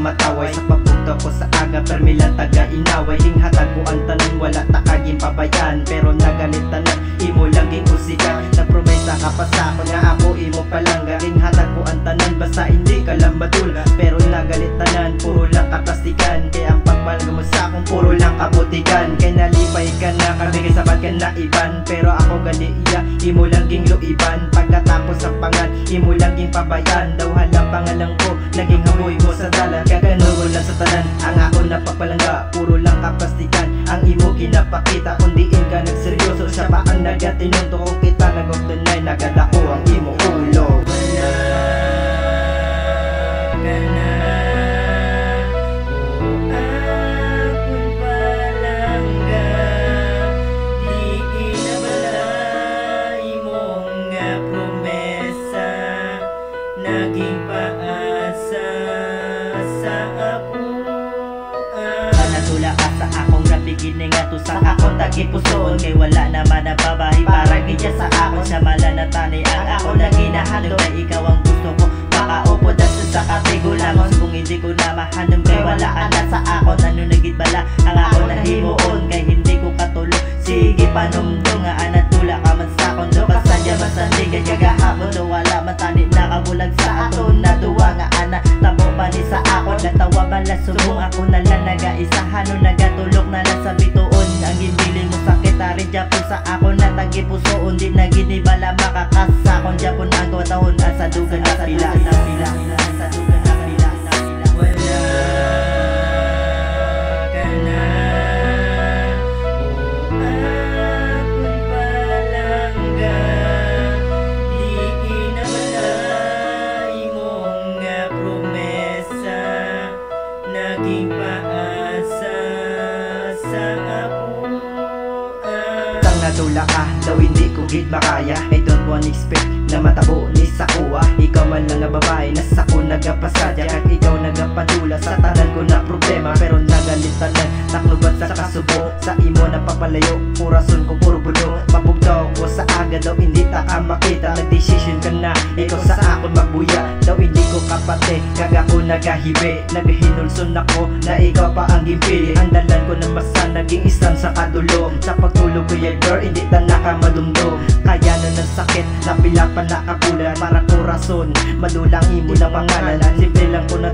mataway sa pagpunta ko sa aga permilang taga inaway hinghatag ko ang tanan wala takaging pabayan pero nagalit tanan imo lang giusikan nagpromesa ka pa sa ako nga ako imo palangga hinghatag ko ang tanan basta hindi ka lang madula pero nagalit tanan puro lang kaplastikan kaya ang pagbalga mo sa akong puro lang kabutikan kay nalipay ka na kabigay sabat ka na iban pero ako gali iya imo lang ging luiban pagkatapos sa pangan imo lang ging pabayan daw halang pangalan ko naging haboy mo sa dalan kaganugon lang sa tanan ang ako napapalangga puro lang kaplastikan ang imo kinapakita kundiin ka nagseryoso siya pa ang nagatinunto ko kita nag-off-the-night nagadako ang imo ulo naging paasa sa ako natula ka sa akong rapigin nga to sa akong tagipusoon kay wala naman na babae para gidya sa akon siya malanatani ang ako na ginahanong kay ikaw ang gusto ko makaupo daso sa katigulangos kung hindi ko na mahanong kay wala ka na sa akon ano nagit bala ang ako na himuon kay hindi ko katulo sige panumdong nga anatula ka man sa akon do basadya masandig kay gahapon do wala matani nakabulag sa aton na duwa nga ana tabo pa ni sa akon natawa bala subong ako na lang nagaisahan no nagatulok na lang sa bituon ang ginbiling mo sakit ari japon sa akon na tagipusoon di na ginibala makakasakon japon ang tuwatahon sa dugan na pila sa dugan na pila wala ka na ako'y palangga di inabalay mong nga promesa naging paasa sa ako natula ka, daw hindi ko gid makaya I don't want expect na matabo ni sa kuha ikaw man lang nga babae, nasa ko nagapasadya kag ikaw nagapadula sa tanan ko na problema pero nagalit tanan taklobat sa kasubo sa imo na papalayo purason ko puro bulo mabugtaw ko sa aga daw hindi ta ka makita nag-decision ka na ikaw sa akon magbuya daw hindi ko kapate kag ako nagahibi naghinulson ako na ikaw pa ang gimpili ang dalan ko na masa naging isang sa kadulo sa pagtulog ko ya girl hindi ta nakamadumdum kaya na ng sakit na pila pa nakabulan para ko rason madulang imo na pangalan simple lang ko na